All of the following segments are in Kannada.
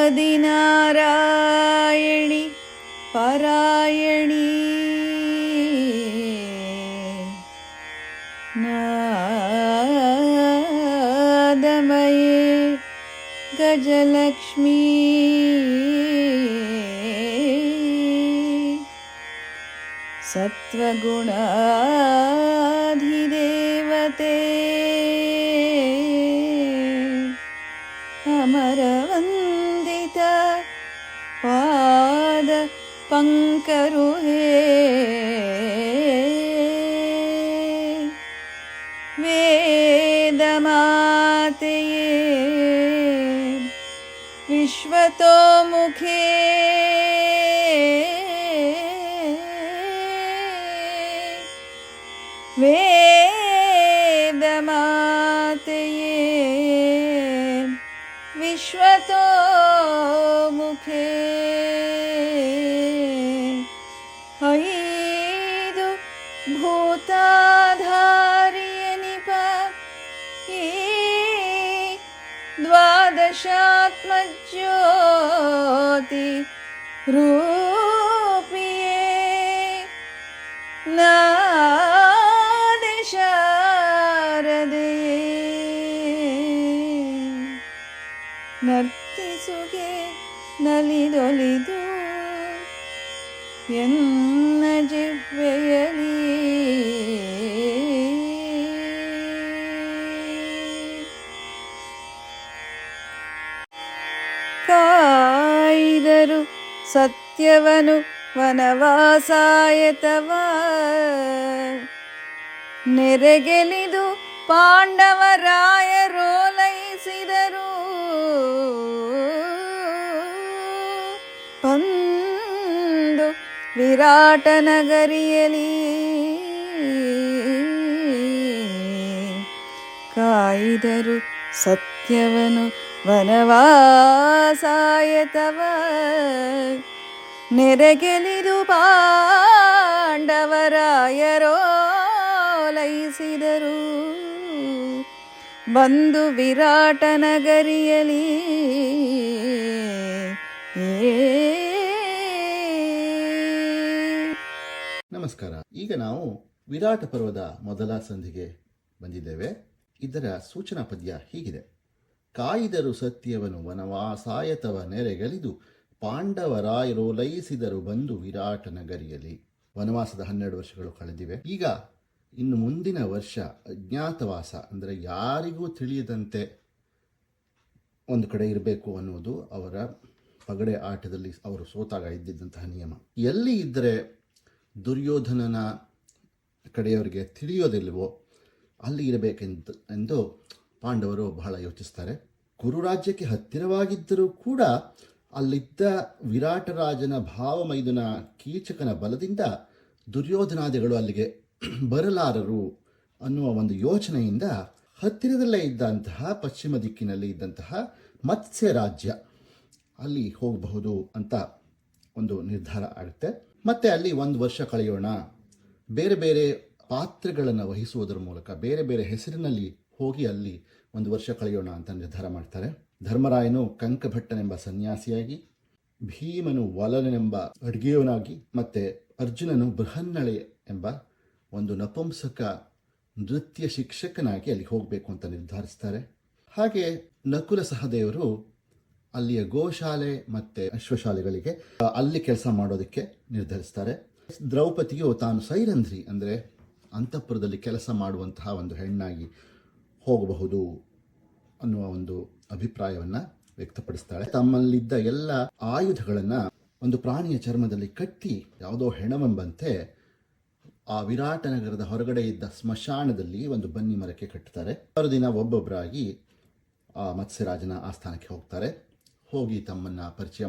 ಆದಿನಾರಾಯಣಿ ಪರಾಯಣಿ ನಾದಮಯೇ ಗಜಲಕ್ಷ್ಮೀ ಸತ್ವಗುಣಾಧಿದೇವತೆ ಅಮರವಂದಿತ ಪಾದ ಪಂಕರುಹೇ ವೇದಮಾತೆಯೇ ವಿಶ್ವತೋಮುಖೇ ವೇದಮಾತೆಯೇ ವಿಶ್ವತೋಮುಖೇ ಐದು ಭೂತಾಧಾರಿಯನಿಪ ಈ ದ್ವಾದಶಾತ್ಮಜ್ಯೋತಿ ರೂಪಿಯೇ ನರ್ತಿಸುಗೆ ನಲಿದೊಲಿದು ಎನ್ನ ಜಿಹ್ವೆಯಲಿ ಕಾಯ್ದರು ಸತ್ಯವನು ವನವಾಸಾಯತವ ನೆರೆಗೆಲಿದು ಪಾಂಡವರಾಯರೋಲೈಸಿದರು ಬಂದು ವಿರಾಟ ನಗರಿಯಲಿ ಕಾಯ್ದರು ಸತ್ಯವನು ವನವಾಸಾಯತವ ನೆರೆಗೆಲಿದು ಪಾಂಡವರಾಯರೋಲೈಸಿದರು ಬಂದು ವಿರಾಟ ನಗರಿಯಲಿ ನಮಸ್ಕಾರ. ಈಗ ನಾವು ವಿರಾಟ ಪರ್ವದ ಮೊದಲ ಸಂಧಿಗೆ ಬಂದಿದ್ದೇವೆ. ಇದರ ಸೂಚನಾ ಪದ್ಯ ಹೀಗಿದೆ: ಕಾಯ್ದರು ಸತ್ಯವನು ವನವಾಸಾಯತವ ನೆರೆಗಲಿದು ಪಾಂಡವರಾಯರೋಲೈಸಿದರು ಬಂದು ವಿರಾಟ ನಗರಿಯಲ್ಲಿ. ವನವಾಸದ 12 ವರ್ಷಗಳು ಕಳೆದಿವೆ. ಈಗ ಇನ್ನು ಮುಂದಿನ ವರ್ಷ ಅಜ್ಞಾತವಾಸ, ಅಂದರೆ ಯಾರಿಗೂ ತಿಳಿಯದಂತೆ ಒಂದು ಕಡೆ ಇರಬೇಕು ಅನ್ನುವುದು ಅವರ ಪಗಡೆ ಆಟದಲ್ಲಿ ಅವರು ಸೋತಾಗ ಇದ್ದಿದ್ದಂತಹ ನಿಯಮ. ಎಲ್ಲಿ ಇದ್ದರೆ ದುರ್ಯೋಧನನ ಕಡೆಯವರಿಗೆ ತಿಳಿಯೋದಿಲ್ವೋ ಅಲ್ಲಿ ಇರಬೇಕೆಂದು ಪಾಂಡವರು ಬಹಳ ಯೋಚಿಸ್ತಾರೆ. ಕುರುರಾಜ್ಯಕ್ಕೆ ಹತ್ತಿರವಾಗಿದ್ದರೂ ಕೂಡ ಅಲ್ಲಿದ್ದ ವಿರಾಟರಾಜನ ಭಾವಮೈದುನ ಕೀಚಕನ ಬಲದಿಂದ ದುರ್ಯೋಧನಾದಿಗಳು ಅಲ್ಲಿಗೆ ಬರಲಾರರು ಅನ್ನುವ ಒಂದು ಯೋಚನೆಯಿಂದ ಹತ್ತಿರದಲ್ಲೇ ಇದ್ದಂತಹ ಪಶ್ಚಿಮ ದಿಕ್ಕಿನಲ್ಲಿ ಇದ್ದಂತಹ ಮತ್ಸ್ಯ ರಾಜ್ಯ ಅಲ್ಲಿ ಹೋಗಬಹುದು ಅಂತ ಒಂದು ನಿರ್ಧಾರ ಆಗುತ್ತೆ. ಮತ್ತೆ ಅಲ್ಲಿ 1 ವರ್ಷ ಕಳೆಯೋಣ, ಬೇರೆ ಬೇರೆ ಪಾತ್ರಗಳನ್ನು ವಹಿಸುವುದರ ಮೂಲಕ ಬೇರೆ ಬೇರೆ ಹೆಸರಿನಲ್ಲಿ ಹೋಗಿ ಅಲ್ಲಿ 1 ವರ್ಷ ಕಳೆಯೋಣ ಅಂತ ನಿರ್ಧಾರ ಮಾಡ್ತಾರೆ. ಧರ್ಮರಾಯನು ಕಂಕಭಟ್ಟನೆಂಬ ಸನ್ಯಾಸಿಯಾಗಿ, ಭೀಮನು ವಲನೆಂಬ ಅಡುಗೆಯವನಾಗಿ, ಮತ್ತೆ ಅರ್ಜುನನು ಬೃಹನ್ನಳೆ ಎಂಬ ಒಂದು ನಪುಂಸಕ ನೃತ್ಯ ಶಿಕ್ಷಕನಾಗಿ ಅಲ್ಲಿ ಹೋಗಬೇಕು ಅಂತ ನಿರ್ಧರಿಸ್ತಾರೆ. ಹಾಗೆ ನಕುಲ ಸಹದೇವರು ಅಲ್ಲಿಯ ಗೋಶಾಲೆ ಮತ್ತೆ ಅಶ್ವಶಾಲೆಗಳಿಗೆ ಅಲ್ಲಿ ಕೆಲಸ ಮಾಡೋದಕ್ಕೆ ನಿರ್ಧರಿಸ್ತಾರೆ. ದ್ರೌಪದಿಯು ತಾನು ಸೈರಂಧ್ರಿ, ಅಂದರೆ ಅಂತಃಪುರದಲ್ಲಿ ಕೆಲಸ ಮಾಡುವಂತಹ ಒಂದು ಹೆಣ್ಣಾಗಿ ಹೋಗಬಹುದು ಅನ್ನುವ ಒಂದು ಅಭಿಪ್ರಾಯವನ್ನು ವ್ಯಕ್ತಪಡಿಸ್ತಾಳೆ. ತಮ್ಮಲ್ಲಿದ್ದ ಎಲ್ಲ ಆಯುಧಗಳನ್ನು ಒಂದು ಪ್ರಾಣಿಯ ಚರ್ಮದಲ್ಲಿ ಕಟ್ಟಿ ಯಾವುದೋ ಹೆಣವೆಂಬಂತೆ ಆ ವಿರಾಟ ನಗರದ ಹೊರಗಡೆ ಇದ್ದ ಸ್ಮಶಾನದಲ್ಲಿ ಒಂದು ಬನ್ನಿ ಮರಕ್ಕೆ ಕಟ್ಟುತ್ತಾರೆ. ಮರುದಿನ ಒಬ್ಬೊಬ್ಬರಾಗಿ ಆ ಮತ್ಸ್ಯರಾಜನ ಆಸ್ಥಾನಕ್ಕೆ ಹೋಗ್ತಾರೆ. ಹೋಗಿ ತಮ್ಮನ್ನು ಪರಿಚಯ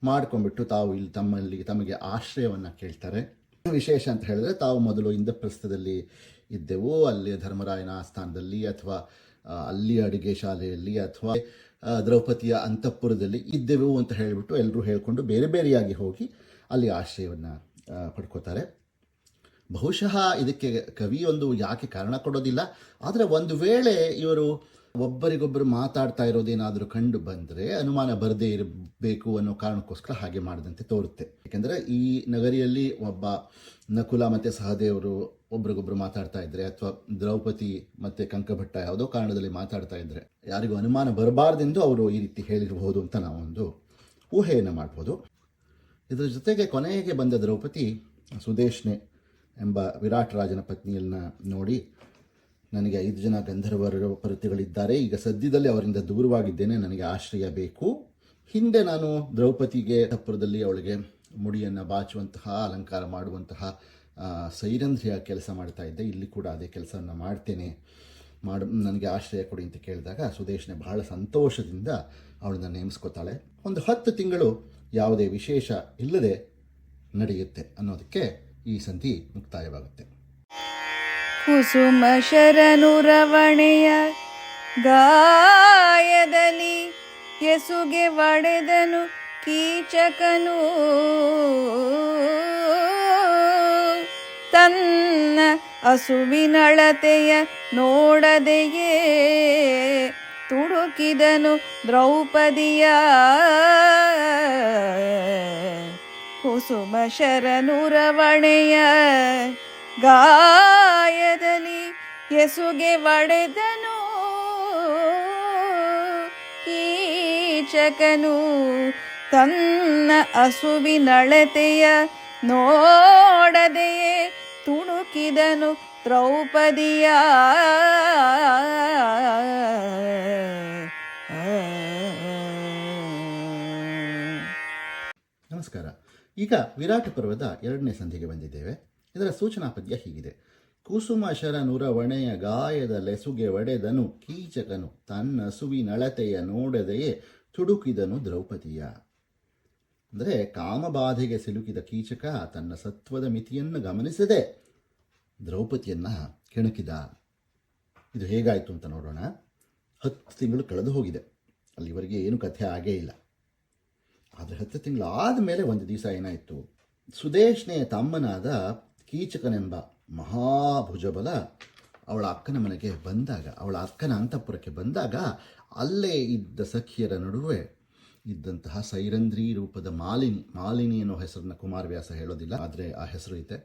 ಮಾಡ್ಕೊಂಡ್ಬಿಟ್ಟು ತಾವು ಇಲ್ಲಿ ತಮಗೆ ಆಶ್ರಯವನ್ನು ಕೇಳ್ತಾರೆ. ವಿಶೇಷ ಅಂತ ಹೇಳಿದ್ರೆ, ತಾವು ಮೊದಲು ಇಂದ್ರಪ್ರಸ್ಥದಲ್ಲಿ ಇದ್ದೆವು, ಅಲ್ಲಿ ಧರ್ಮರಾಯನ ಆಸ್ಥಾನದಲ್ಲಿ ಅಥವಾ ಅಲ್ಲಿ ಅಡುಗೆ ಶಾಲೆಯಲ್ಲಿ ಅಥವಾ ದ್ರೌಪದಿಯ ಅಂತಃಪುರದಲ್ಲಿ ಇದ್ದೆವು ಅಂತ ಹೇಳಿಬಿಟ್ಟು ಎಲ್ಲರೂ ಹೇಳಿಕೊಂಡು ಬೇರೆ ಬೇರೆಯಾಗಿ ಹೋಗಿ ಅಲ್ಲಿ ಆಶ್ರಯವನ್ನು ಪಡ್ಕೋತಾರೆ. ಬಹುಶಃ ಇದಕ್ಕೆ ಕವಿಯೊಂದು ಯಾಕೆ ಕಾರಣ ಕೊಡೋದಿಲ್ಲ, ಆದರೆ ಒಂದು ವೇಳೆ ಇವರು ಒಬ್ಬರಿಗೊಬ್ಬರು ಮಾತಾಡ್ತಾ ಇರೋದೇನಾದರೂ ಕಂಡು ಬಂದರೆ ಅನುಮಾನ ಬರದೇ ಇರಬೇಕು ಅನ್ನೋ ಕಾರಣಕ್ಕೋಸ್ಕರ ಹಾಗೆ ಮಾಡಿದಂತೆ ತೋರುತ್ತೆ. ಯಾಕೆಂದರೆ ಈ ನಗರಿಯಲ್ಲಿ ಒಬ್ಬ ನಕುಲ ಮತ್ತು ಸಹದೇವರು ಒಬ್ರಿಗೊಬ್ರು ಮಾತಾಡ್ತಾ ಇದ್ದರೆ, ಅಥವಾ ದ್ರೌಪದಿ ಮತ್ತು ಕಂಕಭಟ್ಟ ಯಾವುದೋ ಕಾರಣದಲ್ಲಿ ಮಾತಾಡ್ತಾ ಇದ್ದರೆ ಯಾರಿಗೂ ಅನುಮಾನ ಬರಬಾರ್ದೆಂದು ಅವರು ಈ ರೀತಿ ಹೇಳಿರಬಹುದು ಅಂತ ನಾವೊಂದು ಊಹೆಯನ್ನು ಮಾಡ್ಬೋದು. ಇದರ ಜೊತೆಗೆ ಕೊನೆಗೆ ಬಂದ ದ್ರೌಪದಿ ಸುದೇಶ್ನೆ ಎಂಬ ವಿರಾಟ್ ರಾಜನ ಪತ್ನಿಯನ್ನ ನೋಡಿ, ನನಗೆ 5 ಜನ ಗಂಧರ್ವರ ಪರತಿಗಳಿದ್ದಾರೆ, ಈಗ ಸದ್ಯದಲ್ಲಿ ಅವರಿಂದ ದೂರವಾಗಿದ್ದೇನೆ, ನನಗೆ ಆಶ್ರಯ ಬೇಕು. ಹಿಂದೆ ನಾನು ದ್ರೌಪದಿಗೆ ತಪ್ಪುರದಲ್ಲಿ ಅವಳಿಗೆ ಮುಡಿಯನ್ನು ಬಾಚುವಂತಹ ಅಲಂಕಾರ ಮಾಡುವಂತಹ ಸೈರಂಧ್ರಿಯ ಕೆಲಸ ಮಾಡ್ತಾ ಇದ್ದೆ, ಇಲ್ಲಿ ಕೂಡ ಅದೇ ಕೆಲಸವನ್ನು ಮಾಡ್ತೇನೆ, ನನಗೆ ಆಶ್ರಯ ಕೊಡಿ ಅಂತ ಕೇಳಿದಾಗ ಸುದೇಶ್ನೆ ಬಹಳ ಸಂತೋಷದಿಂದ ಅವಳನ್ನು ನೇಮಿಸ್ಕೋತಾಳೆ. ಒಂದು 10 ತಿಂಗಳು ಯಾವುದೇ ವಿಶೇಷ ಇಲ್ಲದೆ ನಡೆಯುತ್ತೆ ಅನ್ನೋದಕ್ಕೆ ಈ ಸಂಧಿ ಮುಕ್ತಾಯವಾಗುತ್ತೆ. ಕುಸುಮ ಶರನುರವಣೆಯ ಗಾಯದಲ್ಲಿ ಎಸುಗೆ ಒಡೆದನು ಕೀಚಕನು, ತನ್ನ ಹಸುವಿನಳತೆಯ ನೋಡದೆಯೇ ತುಡುಕಿದನು ದ್ರೌಪದಿಯ. ಕುಸುಮ ಶರನುರವಣೆಯ ಗಾಯದಲ್ಲಿ ಎಸುಗೆ ಒಡೆದನು ಕೀಚಕನು, ತನ್ನ ಹಸುವಿನಳತೆಯ ನೋಡದೆಯೇ ತುಣುಕಿದನು ದ್ರೌಪದಿಯ. ನಮಸ್ಕಾರ. ಈಗ ವಿರಾಟ ಪರ್ವದ 2ನೇ ಸಂಧಿಗೆ ಬಂದಿದ್ದೇವೆ. ಇದರ ಸೂಚನಾ ಪದ್ಯ ಹೀಗಿದೆ: ಕುಸುಮ ಶರನುರವಣೆಯ ಗಾಯದ ಲೆಸುಗೆ ಒಡೆದನು ಕೀಚಕನು, ತನ್ನ ಹಸುವಿನಳತೆಯ ನೋಡದೆಯೇ ತುಡುಕಿದನು ದ್ರೌಪದಿಯ. ಅಂದರೆ ಕಾಮಬಾಧೆಗೆ ಸಿಲುಕಿದ ಕೀಚಕ ತನ್ನ ಸತ್ವದ ಮಿತಿಯನ್ನು ಗಮನಿಸದೆ ದ್ರೌಪದಿಯನ್ನ ಕೆಣಕಿದ. ಇದು ಹೇಗಾಯಿತು ಅಂತ ನೋಡೋಣ. 10 ತಿಂಗಳು ಕಳೆದು ಹೋಗಿದೆ, ಅಲ್ಲಿವರೆಗೆ ಏನು ಕಥೆ ಆಗೇ ಇಲ್ಲ. ಆದರೆ 10 ತಿಂಗಳು ಆದಮೇಲೆ ಒಂದು ದಿವಸ ಏನಾಯಿತು, ಸುದೇಶ್ನೆಯ ತಮ್ಮನಾದ ಕೀಚಕನೆಂಬ ಮಹಾಭುಜಬಲ ಅವಳ ಅಕ್ಕನ ಮನೆಗೆ ಬಂದಾಗ, ಅವಳ ಅಕ್ಕನ ಅಂತಃಪುರಕ್ಕೆ ಬಂದಾಗ, ಅಲ್ಲೇ ಇದ್ದ ಸಖಿಯರ ನಡುವೆ ಇದ್ದಂತಹ ಸೈರಂಧ್ರಿ ರೂಪದ ಮಾಲಿನಿ ಅನ್ನೋ ಹೆಸರನ್ನ ಕುಮಾರವ್ಯಾಸ ಹೇಳೋದಿಲ್ಲ, ಆದರೆ ಆ ಹೆಸರು ಇದೆ,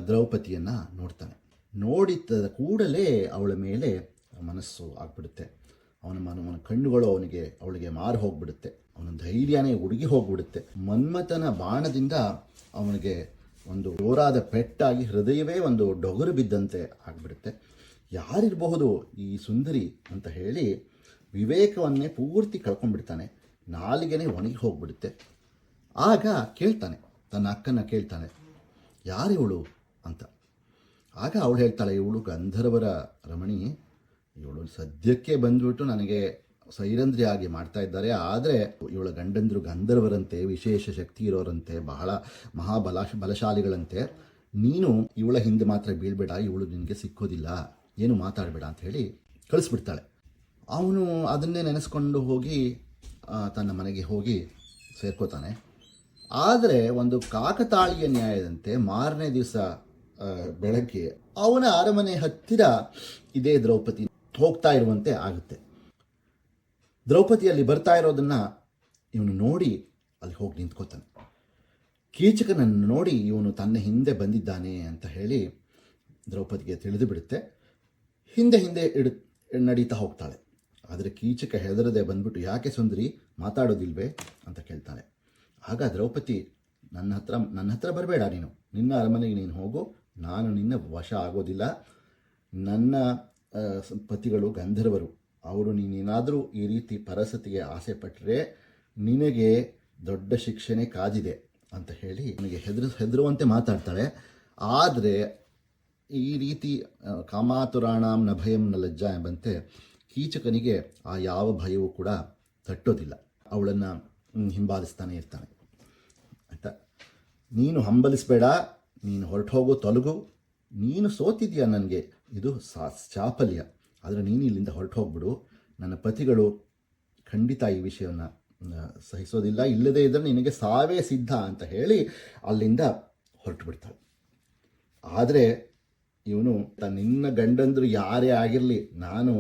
ದ್ರೌಪದಿಯನ್ನು ನೋಡ್ತಾನೆ. ನೋಡಿದ ಕೂಡಲೇ ಅವಳ ಮೇಲೆ ಮನಸ್ಸು ಆಗ್ಬಿಡುತ್ತೆ. ಅವನ ಕಣ್ಣುಗಳು ಅವಳಿಗೆ ಮಾರು ಹೋಗ್ಬಿಡುತ್ತೆ. ಅವನ ಧೈರ್ಯನೇ ಉಡುಗಿ ಹೋಗ್ಬಿಡುತ್ತೆ. ಮನ್ಮಥನ ಬಾಣದಿಂದ ಅವನಿಗೆ ಒಂದು ಜೋರಾದ ಪೆಟ್ಟಾಗಿ ಹೃದಯವೇ ಒಂದು ಡೊಗರು ಬಿದ್ದಂತೆ ಆಗ್ಬಿಡುತ್ತೆ. ಯಾರಿರಬಹುದು ಈ ಸುಂದರಿ ಅಂತ ಹೇಳಿ ವಿವೇಕವನ್ನೇ ಪೂರ್ತಿ ಕಳ್ಕೊಂಡ್ಬಿಡ್ತಾನೆ. ನಾಲಿಗೆನೇ ಒಣಗಿ ಹೋಗ್ಬಿಡುತ್ತೆ. ಆಗ ಕೇಳ್ತಾನೆ, ತನ್ನ ಅಕ್ಕನ ಕೇಳ್ತಾನೆ, ಯಾರಿವಳು ಅಂತ. ಆಗ ಅವಳು ಹೇಳ್ತಾಳೆ, ಇವಳು ಗಂಧರ್ವರ ರಮಣಿ, ಇವಳು ಸದ್ಯಕ್ಕೆ ಬಂದ್ಬಿಟ್ಟು ನನಗೆ ಸೈರಂಧ್ರಿ ಆಗಿ ಮಾಡ್ತಾ ಇದ್ದಾರೆ, ಆದರೆ ಇವಳ ಗಂಡಂದರು ಗಂಧರ್ವರಂತೆ, ವಿಶೇಷ ಶಕ್ತಿ ಇರೋರಂತೆ, ಬಹಳ ಬಲಶಾಲಿಗಳಂತೆ. ನೀನು ಇವಳ ಹಿಂದೆ ಮಾತ್ರ ಬೀಳ್ಬೇಡ, ಇವಳು ನಿನಗೆ ಸಿಕ್ಕೋದಿಲ್ಲ, ಏನು ಮಾತಾಡಬೇಡ ಅಂತ ಹೇಳಿ ಕಳಿಸ್ಬಿಡ್ತಾಳೆ. ಅವನು ಅದನ್ನೇ ನೆನೆಸ್ಕೊಂಡು ಹೋಗಿ ತನ್ನ ಮನೆಗೆ ಹೋಗಿ ಸೇರ್ಕೋತಾನೆ. ಆದರೆ ಒಂದು ಕಾಕತಾಳೀಯ ನ್ಯಾಯದಂತೆ ಮಾರನೇ ದಿವಸ ಬೆಳಗ್ಗೆ ಅವನ ಅರಮನೆ ಹತ್ತಿರ ಇದೇ ದ್ರೌಪದಿ ಹೋಗ್ತಾ ಇರುವಂತೆ ಆಗುತ್ತೆ. ದ್ರೌಪದಿಯಲ್ಲಿ ಬರ್ತಾ ಇರೋದನ್ನು ಇವನು ನೋಡಿ ಅಲ್ಲಿ ಹೋಗಿ ನಿಂತ್ಕೋತಾನೆ. ಕೀಚಕನನ್ನು ನೋಡಿ ಇವನು ತನ್ನ ಹಿಂದೆ ಬಂದಿದ್ದಾನೆ ಅಂತ ಹೇಳಿ ದ್ರೌಪದಿಗೆ ತಿಳಿದು ಬಿಡುತ್ತೆ. ಹಿಂದೆ ನಡೀತಾ ಹೋಗ್ತಾಳೆ. ಆದರೆ ಕೀಚಕ ಹೆದರದೆ ಬಂದ್ಬಿಟ್ಟು, ಯಾಕೆ ಸುಂದರಿ ಮಾತಾಡೋದಿಲ್ವೇ ಅಂತ ಕೇಳ್ತಾಳೆ. ಆಗ ದ್ರೌಪದಿ, ನನ್ನ ಹತ್ರ ಬರಬೇಡ, ನಿನ್ನ ಅರಮನೆಗೆ ನೀನು ಹೋಗು, ನಾನು ನಿನ್ನ ವಶ ಆಗೋದಿಲ್ಲ. ನನ್ನ ಪತಿಗಳು ಗಂಧರ್ವರು, ಅವರು ನೀನೇನಾದರೂ ಈ ರೀತಿ ಪರಸತಿಗೆ ಆಸೆ ಪಟ್ಟರೆ ನಿನಗೆ ದೊಡ್ಡ ಶಿಕ್ಷೆನೇ ಕಾದಿದೆ ಅಂತ ಹೇಳಿ ನನಗೆ ಹೆದರುವಂತೆ ಮಾತಾಡ್ತಾಳೆ. ಆದರೆ ಈ ರೀತಿ ಕಾಮಾತುರಾಣಾಂ ನ ಭಯಂ ನ ಲಜ್ಜಾ ಎಂಬಂತೆ ಕೀಚಕನಿಗೆ ಆ ಯಾವ ಭಯವೂ ಕೂಡ ತಟ್ಟೋದಿಲ್ಲ. ಅವಳನ್ನು ಹಿಂಬಾಲಿಸ್ತಾನೆ ಇರ್ತಾನೆ. ಆಯಿತಾ, ನೀನು ಹಂಬಲಿಸಬೇಡ, ನೀನು ಹೊರಟು ಹೋಗು, ತೊಲಗು, ನೀನು ಸೋತಿದ್ಯಾ, ನನಗೆ ಇದು ಚಾಪಲ್ಯ, ಆದರೆ ನೀನು ಇಲ್ಲಿಂದ ಹೊರಟು ಹೋಗ್ಬಿಡು, ನನ್ನ ಪತಿಗಳು ಖಂಡಿತ ಈ ವಿಷಯವನ್ನು ಸಹಿಸೋದಿಲ್ಲ, ಇಲ್ಲದೇ ಇದ್ದರೆ ನಿನಗೆ ಸಾವೇ ಸಿದ್ಧ ಅಂತ ಹೇಳಿ ಅಲ್ಲಿಂದ ಹೊರಟು ಬಿಡ್ತಾಳೆ. ಆದರೆ ಇವನು ನಿನ್ನ ಗಂಡಂದ್ರು ಯಾರೇ ಆಗಿರಲಿ, ನಾನು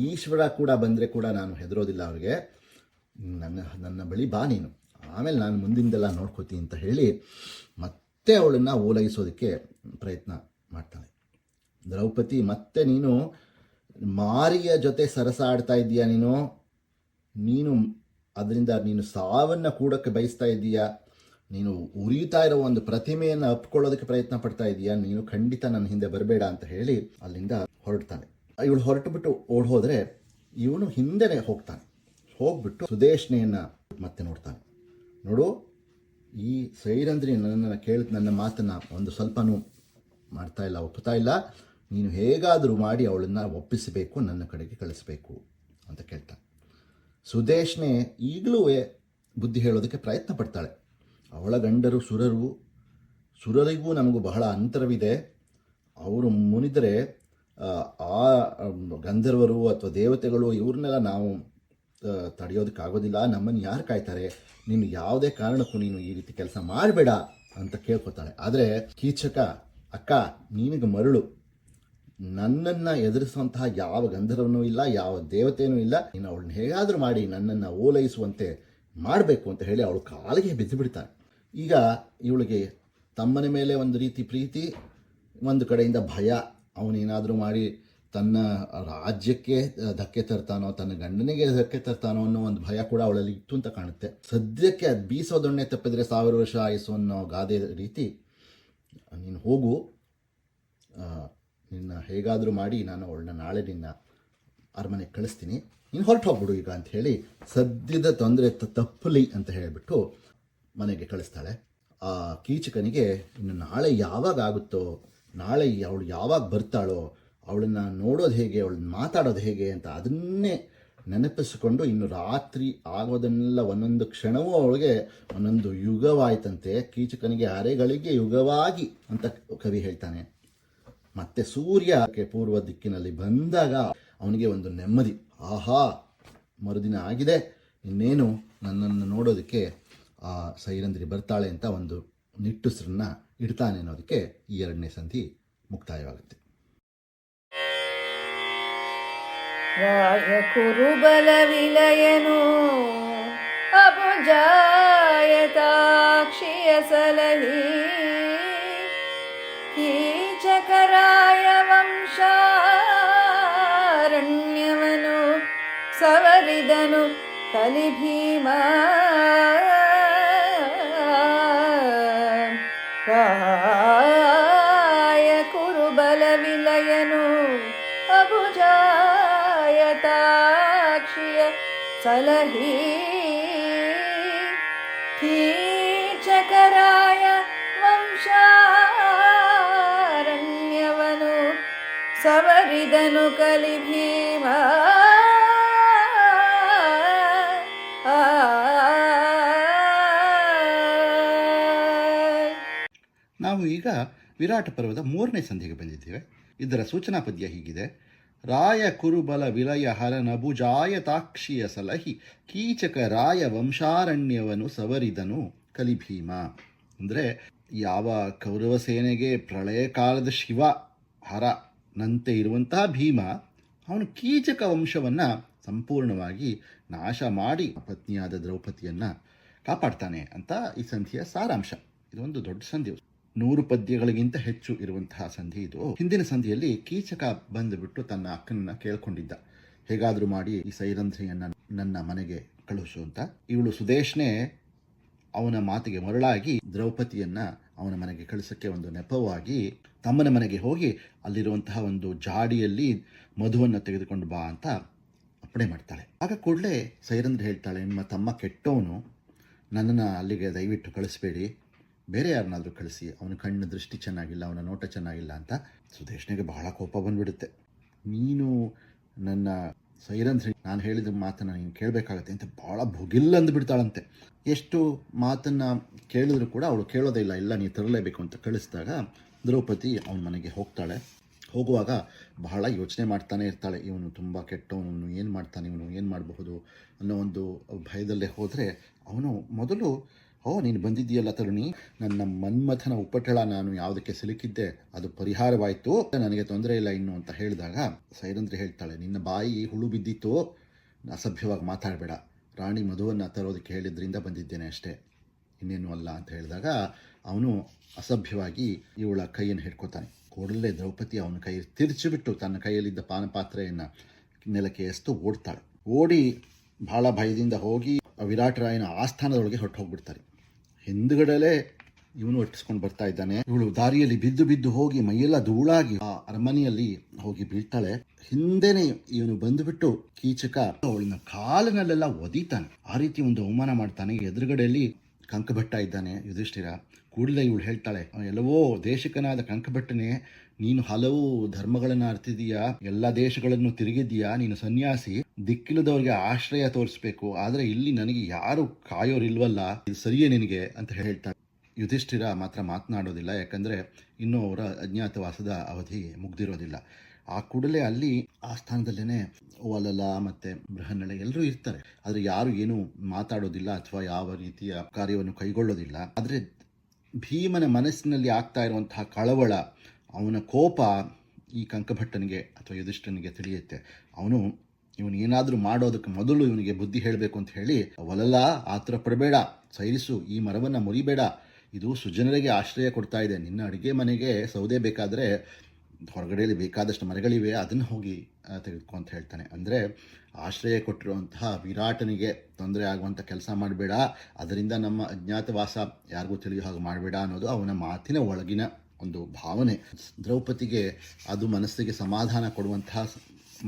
ಈಶ್ವರ ಕೂಡ ಬಂದರೆ ಕೂಡ ನಾನು ಹೆದರೋದಿಲ್ಲ ಅವ್ರಿಗೆ, ನನ್ನ ಬಳಿ ಬಾ ನೀನು, ಆಮೇಲೆ ನಾನು ಮುಂದಿಂದೆಲ್ಲ ನೋಡ್ಕೋತೀನಿ ಅಂತ ಹೇಳಿ ಮತ್ತೆ ಅವಳನ್ನು ಓಲೈಸೋದಕ್ಕೆ ಪ್ರಯತ್ನ ಮಾಡ್ತಾಳೆ. ದ್ರೌಪದಿ, ಮತ್ತೆ ನೀನು ಮಾರಿಯ ಜೊತೆ ಸರಸಾಡ್ತಾ ಇದ್ದೀಯ, ನೀನು ಅದರಿಂದ ನೀನು ಸಾವನ್ನು ಕೂಡಕ್ಕೆ ಬಯಸ್ತಾ ಇದ್ದೀಯಾ, ನೀನು ಉರಿತಾ ಇರೋ ಒಂದು ಪ್ರತಿಮೆಯನ್ನು ಅಪ್ಕೊಳ್ಳೋದಕ್ಕೆ ಪ್ರಯತ್ನ ಪಡ್ತಾ ಇದೀಯಾ, ನೀನು ಖಂಡಿತ ನನ್ನ ಹಿಂದೆ ಬರಬೇಡ ಅಂತ ಹೇಳಿ ಅಲ್ಲಿಂದ ಹೊರಡ್ತಾನೆ. ಇವಳು ಹೊರಟುಬಿಟ್ಟು ಓಡ್ ಹೋದರೆ ಇವನು ಹಿಂದೆನೇ ಹೋಗ್ತಾನೆ. ಹೋಗ್ಬಿಟ್ಟು ಸುದೇಶ್ನೆಯನ್ನು ಮತ್ತೆ ನೋಡ್ತಾನೆ. ನೋಡು, ಈ ಸೈರಂಧ್ರಿ ನನ್ನ ಮಾತನ್ನು ಒಂದು ಸ್ವಲ್ಪನೂ ಮಾಡ್ತಾ ಇಲ್ಲ, ಒಪ್ಪುತ್ತಾ ಇಲ್ಲ, ನೀನು ಹೇಗಾದರೂ ಮಾಡಿ ಅವಳನ್ನು ಒಪ್ಪಿಸಬೇಕು, ನನ್ನ ಕಡೆಗೆ ಕಳಿಸ್ಬೇಕು ಅಂತ ಕೇಳ್ತಾನೆ. ಸುದೇಶ್ನೆ ಈಗಲೂ ಬುದ್ಧಿ ಹೇಳೋದಕ್ಕೆ ಪ್ರಯತ್ನ ಪಡ್ತಾಳೆ. ಅವಳ ಗಂಡರು ಸುರರಿಗೂ ನಮಗೂ ಬಹಳ ಅಂತರವಿದೆ, ಅವರು ಮುನಿದರೆ ಆ ಗಂಧರ್ವರು ಅಥವಾ ದೇವತೆಗಳು ಇವ್ರನ್ನೆಲ್ಲ ನಾವು ತಡೆಯೋದಕ್ಕಾಗೋದಿಲ್ಲ, ನಮ್ಮನ್ನು ಯಾರು ಕಾಯ್ತಾರೆ, ನೀನು ಯಾವುದೇ ಕಾರಣಕ್ಕೂ ನೀನು ಈ ರೀತಿ ಕೆಲಸ ಮಾಡಬೇಡ ಅಂತ ಕೇಳ್ಕೊತಾಳೆ. ಆದರೆ ಕೀಚಕ, ಅಕ್ಕ ನಿನಗೆ ಮರಳು, ನನ್ನನ್ನು ಎದುರಿಸುವಂತಹ ಯಾವ ಗಂಧರ್ವನೂ ಇಲ್ಲ, ಯಾವ ದೇವತೆಯೂ ಇಲ್ಲ, ನೀನು ಅವಳನ್ನ ಹೇಗಾದರೂ ಮಾಡಿ ನನ್ನನ್ನು ಓಲೈಸುವಂತೆ ಮಾಡಬೇಕು ಅಂತ ಹೇಳಿ ಅವಳು ಕಾಲಿಗೆ ಬಿದ್ದು ಬಿಡ್ತಾನೆ. ಈಗ ಇವಳಿಗೆ ತಮ್ಮನ ಮೇಲೆ ಒಂದು ರೀತಿ ಪ್ರೀತಿ, ಒಂದು ಕಡೆಯಿಂದ ಭಯ, ಅವನೇನಾದರೂ ಮಾಡಿ ತನ್ನ ರಾಜ್ಯಕ್ಕೆ ಧಕ್ಕೆ ತರ್ತಾನೋ, ತನ್ನ ಗಂಡನಿಗೆ ಧಕ್ಕೆ ತರ್ತಾನೋ ಅನ್ನೋ ಒಂದು ಭಯ ಕೂಡ ಅವಳಲ್ಲಿ ಇತ್ತು ಅಂತ ಕಾಣುತ್ತೆ. ಸದ್ಯಕ್ಕೆ ಅದು ಬೀಸೋದೊಣ್ಣೆ ತಪ್ಪಿದ್ರೆ 1000 ವರ್ಷ ಆಯಿಸು ಅನ್ನೋ ಗಾದೆ ರೀತಿ, ನೀನು ಹೋಗು, ನಿನ್ನ ಹೇಗಾದರೂ ಮಾಡಿ ನಾನು ಅವಳನ್ನ ನಾಳೆ ನಿನ್ನ ಅರಮನೆಗೆ ಕಳಿಸ್ತೀನಿ, ನೀನು ಹೊರಟು ಹೋಗ್ಬಿಡು ಈಗ ಅಂತ ಹೇಳಿ ಸದ್ಯದ ತೊಂದರೆ ತಪ್ಪಲಿ ಅಂತ ಹೇಳಿಬಿಟ್ಟು ಮನೆಗೆ ಕಳಿಸ್ತಾಳೆ. ಆ ಕೀಚಕನಿಗೆ ಇನ್ನು ನಾಳೆ ಯಾವಾಗ ಆಗುತ್ತೋ, ನಾಳೆ ಅವಳು ಯಾವಾಗ ಬರ್ತಾಳೋ, ಅವಳನ್ನು ನೋಡೋದು ಹೇಗೆ, ಅವಳನ್ನ ಮಾತಾಡೋದು ಹೇಗೆ ಅಂತ ಅದನ್ನೇ ನೆನಪಿಸಿಕೊಂಡು ಇನ್ನು ರಾತ್ರಿ ಆಗೋದನ್ನೆಲ್ಲ ಒಂದೊಂದು ಕ್ಷಣವೂ ಅವಳಿಗೆ ಒಂದೊಂದು ಯುಗವಾಯ್ತಂತೆ. ಕೀಚಕನಿಗೆ ಅರೆಗಳಿಗೆ ಯುಗವಾಗಿ ಅಂತ ಕವಿ ಹೇಳ್ತಾನೆ. ಮತ್ತೆ ಸೂರ್ಯಕ್ಕೆ ಪೂರ್ವ ದಿಕ್ಕಿನಲ್ಲಿ ಬಂದಾಗ ಅವನಿಗೆ ಒಂದು ನೆಮ್ಮದಿ, ಆಹಾ ಮರುದಿನ ಆಗಿದೆ, ಇನ್ನೇನು ನನ್ನನ್ನು ನೋಡೋದಕ್ಕೆ ಆ ಸೈರಂಧ್ರಿ ಬರ್ತಾಳೆ ಅಂತ ಒಂದು ನಿಟ್ಟುಸಿರನ್ನ ಇಡ್ತಾನೆ ಅನ್ನೋದಕ್ಕೆ ಈ 2ನೇ ಸಂಧಿ ಮುಕ್ತಾಯವಾಗುತ್ತೆ. ರಾಯ ಕುರುಬಲ ವಿಲಯನು ಅಭುಜಾಯತಾಕ್ಷಿಯ ಸಲಹಿ, ಕೀಚಕರಾಯ ವಂಶಾರಣ್ಯವನು ಸವರಿದನು ಕಲಿಭೀಮ. ರಾಯ ಕುರುಬಲ ವಿಲಯನು ಅಭುಜಾಯತಾಕ್ಷಿಯ ಸಲಹಿ, ಕೀಚಕರಾಯ ವಂಶಾರಣ್ಯವನು ಸವರಿದನು ಕಲಿಭೀಮ. ನಾವು ಈಗ ವಿರಾಟ ಪರ್ವದ 3ನೇ ಸಂಧಿಗೆ ಬಂದಿದ್ದೇವೆ. ಇದರ ಸೂಚನಾ ಪದ್ಯ ಹೀಗಿದೆ: ರಾಯ ಕುರುಬಲ ವಿಲಯ ಹರ ನಭುಜಾಯತಾಕ್ಷಿಯ ಸಲಹಿ, ಕೀಚಕ ರಾಯ ವಂಶಾರಣ್ಯವನು ಸವರಿದನು ಕಲಿಭೀಮ. ಅಂದರೆ ಯಾವ ಕೌರವ ಸೇನೆಗೆ ಪ್ರಳಯ ಕಾಲದ ಶಿವ ಹರನಂತೆ ಇರುವಂತಹ ಭೀಮ, ಅವನು ಕೀಚಕ ವಂಶವನ್ನು ಸಂಪೂರ್ಣವಾಗಿ ನಾಶ ಮಾಡಿ ಪತ್ನಿಯಾದ ದ್ರೌಪದಿಯನ್ನು ಕಾಪಾಡ್ತಾನೆ ಅಂತ ಈ ಸಂಧಿಯ ಸಾರಾಂಶ. ಇದೊಂದು ದೊಡ್ಡ ಸಂಧಿ, 100 ಪದ್ಯಗಳಿಗಿಂತ ಹೆಚ್ಚು ಇರುವಂತಹ ಸಂಧಿ ಇದು. ಹಿಂದಿನ ಸಂಧಿಯಲ್ಲಿ ಕೀಚಕ ಬಂದುಬಿಟ್ಟು ತನ್ನ ಅಕ್ಕನನ್ನು ಕೇಳ್ಕೊಂಡಿದ್ದ, ಹೇಗಾದರೂ ಮಾಡಿ ಈ ಸೈರಂಧ್ರಿಯನ್ನು ನನ್ನ ಮನೆಗೆ ಕಳುಹಿಸು ಅಂತ. ಇವಳು ಸುದೇಶ್ನೆ ಅವನ ಮಾತಿಗೆ ಮರಳಾಗಿ ದ್ರೌಪದಿಯನ್ನು ಅವನ ಮನೆಗೆ ಕಳಿಸೋಕ್ಕೆ ಒಂದು ನೆಪವಾಗಿ ತಮ್ಮನ ಮನೆಗೆ ಹೋಗಿ ಅಲ್ಲಿರುವಂತಹ ಒಂದು ಜಾಡಿಯಲ್ಲಿ ಮಧುವನ್ನು ತೆಗೆದುಕೊಂಡು ಬಾ ಅಂತ ಅಪ್ಪಣೆ ಮಾಡ್ತಾಳೆ. ಆಗ ಕೂಡಲೇ ಸೈರಂಧ್ರಿ ಹೇಳ್ತಾಳೆ, ನಿಮ್ಮ ತಮ್ಮ ಕೆಟ್ಟವನು, ನನ್ನನ್ನು ಅಲ್ಲಿಗೆ ದಯವಿಟ್ಟು ಕಳಿಸ್ಬೇಡಿ, ಬೇರೆ ಯಾರನ್ನಾದರೂ ಕಳಿಸಿ, ಅವನ ಕಣ್ಣು ದೃಷ್ಟಿ ಚೆನ್ನಾಗಿಲ್ಲ, ಅವನ ನೋಟ ಚೆನ್ನಾಗಿಲ್ಲ ಅಂತ. ಸುದೇಶ್ನಿಗೆ ಬಹಳ ಕೋಪ ಬಂದುಬಿಡುತ್ತೆ. ನೀನು ನನ್ನ ಸೈರಂಧ್ರಿ, ನಾನು ಹೇಳಿದ ಮಾತನ್ನು ನೀನು ಕೇಳಬೇಕಾಗತ್ತೆ ಅಂತ ಭಾಳ ಭುಗಿಲ್ ಅಂದುಬಿಡ್ತಾಳಂತೆ. ಎಷ್ಟು ಮಾತನ್ನು ಕೇಳಿದ್ರು ಕೂಡ ಅವಳು ಕೇಳೋದೇ ಇಲ್ಲ, ಇಲ್ಲ ನೀವು ತರಲೇಬೇಕು ಅಂತ ಕಳಿಸಿದಾಗ ದ್ರೌಪದಿ ಅವನ ಮನೆಗೆ ಹೋಗ್ತಾಳೆ. ಹೋಗುವಾಗ ಬಹಳ ಯೋಚನೆ ಮಾಡ್ತಾನೆ ಇರ್ತಾಳೆ, ಇವನು ತುಂಬ ಕೆಟ್ಟವನು, ಏನು ಮಾಡ್ತಾನೆ, ಇವನು ಏನು ಮಾಡಬಹುದು ಅನ್ನೋ ಒಂದು ಭಯದಲ್ಲೇ ಹೋದರೆ ಅವನು ಮೊದಲು ನೀನು ಬಂದಿದ್ದೀಯಲ್ಲ ತರುಣಿ, ನನ್ನ ಮನ್ಮಥನ ಉಪಟಳ ನಾನು ಯಾವುದಕ್ಕೆ ಸಿಲುಕಿದ್ದೆ ಅದು ಪರಿಹಾರವಾಯಿತು, ನನಗೆ ತೊಂದರೆ ಇಲ್ಲ ಇನ್ನು ಅಂತ ಹೇಳಿದಾಗ ಸೈರಂಧ್ರಿ ಹೇಳ್ತಾಳೆ, ನಿನ್ನ ಬಾಯಿ ಹುಳು ಬಿದ್ದಿತ್ತು, ಅಸಭ್ಯವಾಗಿ ಮಾತಾಡಬೇಡ, ರಾಣಿ ಮಧುವನ್ನು ತರೋದಕ್ಕೆ ಹೇಳಿದ್ರಿಂದ ಬಂದಿದ್ದೇನೆ ಅಷ್ಟೇ, ಇನ್ನೇನು ಅಲ್ಲ ಅಂತ ಹೇಳಿದಾಗ ಅವನು ಅಸಭ್ಯವಾಗಿ ಇವಳ ಕೈಯನ್ನು ಹಿಡ್ಕೋತಾನೆ. ಕೂಡಲೇ ದ್ರೌಪದಿ ಅವನ ಕೈ ತಿರುಚಿಬಿಟ್ಟು ತನ್ನ ಕೈಯಲ್ಲಿದ್ದ ಪಾನಪಾತ್ರೆಯನ್ನು ನೆಲಕ್ಕೆ ಎಸ್ತು ಓಡ್ತಾಳೆ. ಓಡಿ ಬಹಳ ಭಯದಿಂದ ಹೋಗಿ ವಿರಾಟರಾಯನ ಆಸ್ಥಾನದೊಳಗೆ ಹೊರಟು ಹೋಗ್ಬಿಡ್ತಾರೆ. ಹಿಂದುಗಡಲೇ ಇವನು ಒಟ್ಟಿಸ್ಕೊಂಡು ಬರ್ತಾ ಇದ್ದಾನೆ. ಇವಳು ದಾರಿಯಲ್ಲಿ ಬಿದ್ದು ಬಿದ್ದು ಹೋಗಿ ಮೈಯೆಲ್ಲ ಧೂಳಾಗಿ ಆ ಅರಮನೆಯಲ್ಲಿ ಹೋಗಿ ಬೀಳ್ತಾಳೆ. ಹಿಂದೆನೆ ಇವನು ಬಂದುಬಿಟ್ಟು ಕೀಚಕ ಅವಳನ್ನ ಕಾಲಿನಲ್ಲೆಲ್ಲ ಒದಿತಾನೆ. ಆ ರೀತಿ ಒಂದು ಅವಮಾನ ಮಾಡ್ತಾನೆ. ಎದುರುಗಡೆಯಲ್ಲಿ ಕಂಕಭಟ್ಟ ಇದ್ದಾನೆ ಯುಧಿಷ್ಠಿರ. ಕೂಡಲೇ ಇವಳು ಹೇಳ್ತಾಳೆ, ಎಲ್ಲವೋ ದೇಶಿಕನಾದ ಕಂಕಭಟ್ಟನೆ, ನೀನು ಹಲವು ಧರ್ಮಗಳನ್ನು ಅರ್ತಿದೀಯಾ, ಎಲ್ಲ ದೇಶಗಳನ್ನು ತಿರುಗಿದ್ದೀಯಾ, ನೀನು ಸನ್ಯಾಸಿ, ದಿಕ್ಕಿಲ್ಲದವ್ರಿಗೆ ಆಶ್ರಯ ತೋರಿಸ್ಬೇಕು, ಆದರೆ ಇಲ್ಲಿ ನನಗೆ ಯಾರು ಕಾಯೋರಿಲ್ವಲ್ಲ, ಇದು ಸರಿಯೇ ನಿನಗೆ ಅಂತ ಹೇಳ್ತಾಳೆ. ಯುಧಿಷ್ಠಿರ ಮಾತ್ರ ಮಾತನಾಡೋದಿಲ್ಲ, ಯಾಕಂದರೆ ಇನ್ನೂ ಅವರ ಅಜ್ಞಾತವಾಸದ ಅವಧಿ ಮುಗ್ದಿರೋದಿಲ್ಲ. ಆ ಕೂಡಲೇ ಅಲ್ಲಿ ಆ ಸ್ಥಾನದಲ್ಲೇ ವಲಲ ಮತ್ತು ಬೃಹನ್ನಳೆ ಎಲ್ಲರೂ ಇರ್ತಾರೆ. ಆದರೆ ಯಾರು ಏನೂ ಮಾತಾಡೋದಿಲ್ಲ ಅಥವಾ ಯಾವ ರೀತಿಯ ಕಾರ್ಯವನ್ನು ಕೈಗೊಳ್ಳೋದಿಲ್ಲ. ಆದರೆ ಭೀಮನ ಮನಸ್ಸಿನಲ್ಲಿ ಆಗ್ತಾ ಇರುವಂತಹ ಕಳವಳ, ಅವನ ಕೋಪ ಈ ಕಂಕಭಟ್ಟನಿಗೆ ಅಥವಾ ಯುಧಿಷ್ಠನಿಗೆ ತಿಳಿಯುತ್ತೆ. ಇವನು ಏನಾದರೂ ಮಾಡೋದಕ್ಕೆ ಮೊದಲು ಇವನಿಗೆ ಬುದ್ಧಿ ಹೇಳಬೇಕು ಅಂತ ಹೇಳಿ, ವಲಲ ಆತರ ಪಡಬೇಡ, ಸೈರಿಸು, ಈ ಮರವನ್ನು ಮುರಿಬೇಡ, ಇದು ಸುಜನರಿಗೆ ಆಶ್ರಯ ಕೊಡ್ತಾ ಇದೆ, ನಿನ್ನ ಅಡುಗೆ ಮನೆಗೆ ಸೌದೆ ಬೇಕಾದರೆ ಹೊರಗಡೆಯಲ್ಲಿ ಬೇಕಾದಷ್ಟು ಮರಗಳಿವೆ, ಅದನ್ನು ಹೋಗಿ ತೆಗೆದುಕೊ ಅಂತ ಹೇಳ್ತಾನೆ. ಅಂದರೆ ಆಶ್ರಯ ಕೊಟ್ಟಿರುವಂತಹ ವಿರಾಟನಿಗೆ ತೊಂದರೆ ಆಗುವಂಥ ಕೆಲಸ ಮಾಡಬೇಡ, ಅದರಿಂದ ನಮ್ಮ ಅಜ್ಞಾತವಾಸ ಯಾರಿಗೂ ತಿಳಿಯೋ ಹಾಗೆ ಮಾಡಬೇಡ ಅನ್ನೋದು ಅವನ ಮಾತಿನ ಒಳಗಿನ ಒಂದು ಭಾವನೆ. ದ್ರೌಪದಿಗೆ ಅದು ಮನಸ್ಸಿಗೆ ಸಮಾಧಾನ ಕೊಡುವಂತಹ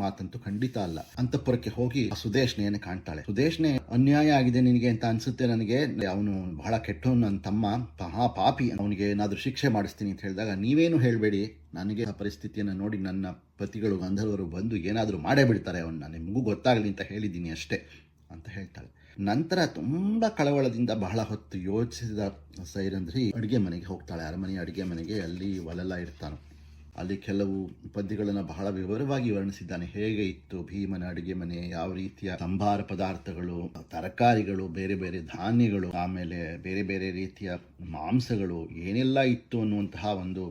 ಮಾತಂತೂ ಖಂಡಿತ ಅಲ್ಲ. ಅಂತಃಪುರಕ್ಕೆ ಹೋಗಿ ಸುದೇಶ್ನೆಯನ್ನು ಕಾಣ್ತಾಳೆ. ಸುದೇಶ್ನೆ, ಅನ್ಯಾಯ ಆಗಿದೆ ನಿನಗೆ ಅಂತ ಅನ್ಸುತ್ತೆ ನನಗೆ, ಅವನು ಬಹಳ ಕೆಟ್ಟವನು, ನನ್ನ ತಮ್ಮ ಮಹಾ ಪಾಪಿ, ಅವನಿಗೆ ಏನಾದರೂ ಶಿಕ್ಷೆ ಮಾಡಿಸ್ತೀನಿ ಅಂತ ಹೇಳಿದಾಗ, ನೀವೇನು ಹೇಳಬೇಡಿ, ನನಗೆ ಆ ಪರಿಸ್ಥಿತಿಯನ್ನು ನೋಡಿ ನನ್ನ ಪತಿಗಳು ಗಂಧರ್ವರು ಬಂದು ಏನಾದರೂ ಮಾಡೇ ಬಿಡ್ತಾರೆ ಅವನ್ನ, ನಿಮಗೂ ಗೊತ್ತಾಗಲಿ ಅಂತ ಹೇಳಿದ್ದೀನಿ ಅಷ್ಟೇ ಅಂತ ಹೇಳ್ತಾಳೆ. ನಂತರ ತುಂಬ ಕಳವಳದಿಂದ ಬಹಳ ಹೊತ್ತು ಯೋಚಿಸಿದ ಸೈರಂಧ್ರಿ ಅಡುಗೆ ಮನೆಗೆ ಹೋಗ್ತಾಳೆ. ಅರಮನೆಯ ಅಡುಗೆ ಮನೆಗೆ. ಅಲ್ಲಿ ವಲಲ ಇರ್ತಾನೆ. ಅಲ್ಲಿ ಕೆಲವು ಪದ್ಯಗಳನ್ನು ಬಹಳ ವಿವರವಾಗಿ ವರ್ಣಿಸಿದ್ದಾನೆ. ಹೇಗೆ ಇತ್ತು ಭೀಮನ ಅಡುಗೆ ಮನೆ, ಯಾವ ರೀತಿಯ ಸಂಭಾರ ಪದಾರ್ಥಗಳು, ತರಕಾರಿಗಳು, ಬೇರೆ ಬೇರೆ ಧಾನ್ಯಗಳು, ಆಮೇಲೆ ಬೇರೆ ಬೇರೆ ರೀತಿಯ ಮಾಂಸಗಳು ಏನೆಲ್ಲ ಇತ್ತು ಅನ್ನುವಂತಹ ಒಂದು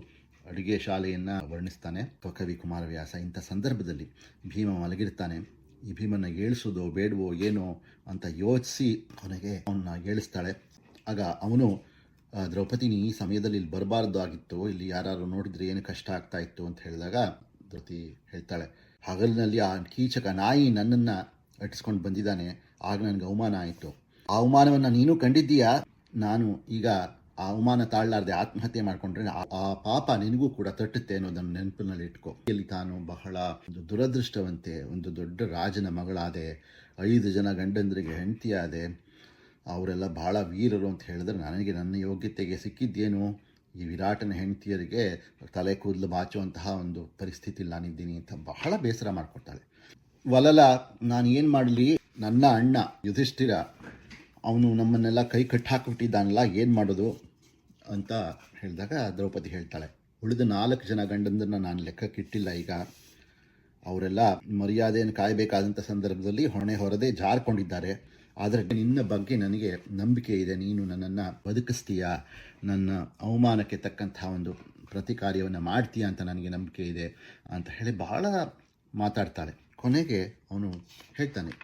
ಅಡುಗೆ ಶಾಲೆಯನ್ನು ವರ್ಣಿಸ್ತಾನೆ ಕವಿ ಕುಮಾರವ್ಯಾಸ. ಇಂಥ ಸಂದರ್ಭದಲ್ಲಿ ಭೀಮ ಮಲಗಿರ್ತಾನೆ. ಈ ಭೀಮನ ಏಳಿಸೋದೋ ಬೇಡವೋ ಏನೋ ಅಂತ ಯೋಚಿಸಿ ಕೊನೆಗೆ ಅವನ್ನ ಏಳಿಸ್ತಾಳೆ. ಆಗ ಅವನು, ದ್ರೌಪದಿ, ಈ ಸಮಯದಲ್ಲಿ ಇಲ್ಲಿ ಬರಬಾರ್ದು ಆಗಿತ್ತು, ಇಲ್ಲಿ ಯಾರು ನೋಡಿದ್ರೆ ಏನು ಕಷ್ಟ ಆಗ್ತಾ ಇತ್ತು ಅಂತ ಹೇಳಿದಾಗ ದ್ರೌಪದಿ ಹೇಳ್ತಾಳೆ, ಹಗಲಿನಲ್ಲಿ ಆ ಕೀಚಕ ನಾಯಿ ನನ್ನನ್ನು ಅಟ್ಟಿಸ್ಕೊಂಡು ಬಂದಿದ್ದಾನೆ, ಆಗ ನನಗೆ ಅವಮಾನ ಆಯಿತು. ಆ ಅವಮಾನವನ್ನು ನೀನು ಕಂಡಿದ್ದೀಯಾ, ನಾನು ಈಗ ಆ ಅವಮಾನ ತಾಳಲಾರದೆ ಆತ್ಮಹತ್ಯೆ ಮಾಡಿಕೊಂಡ್ರೆ ಆ ಪಾಪ ನಿನಗೂ ಕೂಡ ತಟ್ಟುತ್ತೆ ಅನ್ನೋದನ್ನು ನೆನಪಿನಲ್ಲಿ ಇಟ್ಕೋ. ಇಲ್ಲಿ ತಾನು ಬಹಳ ಒಂದು ದುರದೃಷ್ಟವಂತೆ, ಒಂದು ದೊಡ್ಡ ರಾಜನ ಮಗಳಾದೆ, 5 ಜನ ಗಂಡಂದರಿಗೆ ಹೆಂಡತಿಯಾದೆ, ಅವರೆಲ್ಲ ಬಹಳ ವೀರರು ಅಂತ ಹೇಳಿದ್ರೆ ನನಗೆ ನನ್ನ ಯೋಗ್ಯತೆಗೆ ಸಿಕ್ಕಿದ್ದೇನು, ಈ ವಿರಾಟನ ಹೆಂಡತಿಯರಿಗೆ ತಲೆ ಕೂದಲು ಬಾಚುವಂತಹ ಒಂದು ಪರಿಸ್ಥಿತಿಯಲ್ಲಿ ನಾನಿದ್ದೀನಿ ಅಂತ ಬಹಳ ಬೇಸರ ಮಾಡಿಕೊಡ್ತಾಳೆ. ವಲಲ, ನಾನು ಏನು ಮಾಡಲಿ, ನನ್ನ ಅಣ್ಣ ಯುಧಿಷ್ಠಿರ ಅವನು ನಮ್ಮನ್ನೆಲ್ಲ ಕೈ ಕಟ್ಟಾಕ್ಬಿಟ್ಟಿದ್ದಾನಲ್ಲ, ಏನು ಮಾಡೋದು ಅಂತ ಹೇಳಿದಾಗ ದ್ರೌಪದಿ ಹೇಳ್ತಾಳೆ, ಉಳಿದ 4 ಜನ ಗಂಡಂದರನ್ನ ನಾನು ಲೆಕ್ಕಕ್ಕಿಟ್ಟಿಲ್ಲ. ಈಗ ಅವರೆಲ್ಲ ಮರ್ಯಾದೆಯನ್ನು ಕಾಯಬೇಕಾದಂಥ ಸಂದರ್ಭದಲ್ಲಿ ಹೊಣೆ ಹೊರದೆ ಜಾರ್ಕೊಂಡಿದ್ದಾರೆ. ಆದರೆ ನಿನ್ನ ಬಗ್ಗೆ ನನಗೆ ನಂಬಿಕೆ ಇದೆ, ನೀನು ನನ್ನನ್ನು ಬದುಕಿಸ್ತೀಯಾ, ನನ್ನ ಅವಮಾನಕ್ಕೆ ತಕ್ಕಂತಹ ಒಂದು ಪ್ರತಿಕಾರ್ಯವನ್ನು ಮಾಡ್ತೀಯಾ ಅಂತ ನನಗೆ ನಂಬಿಕೆ ಇದೆ ಅಂತ ಹೇಳಿ ಬಹಳ ಮಾತಾಡ್ತಾಳೆ. ಕೊನೆಗೆ ಅವನು ಹೇಳ್ತಾನೆ,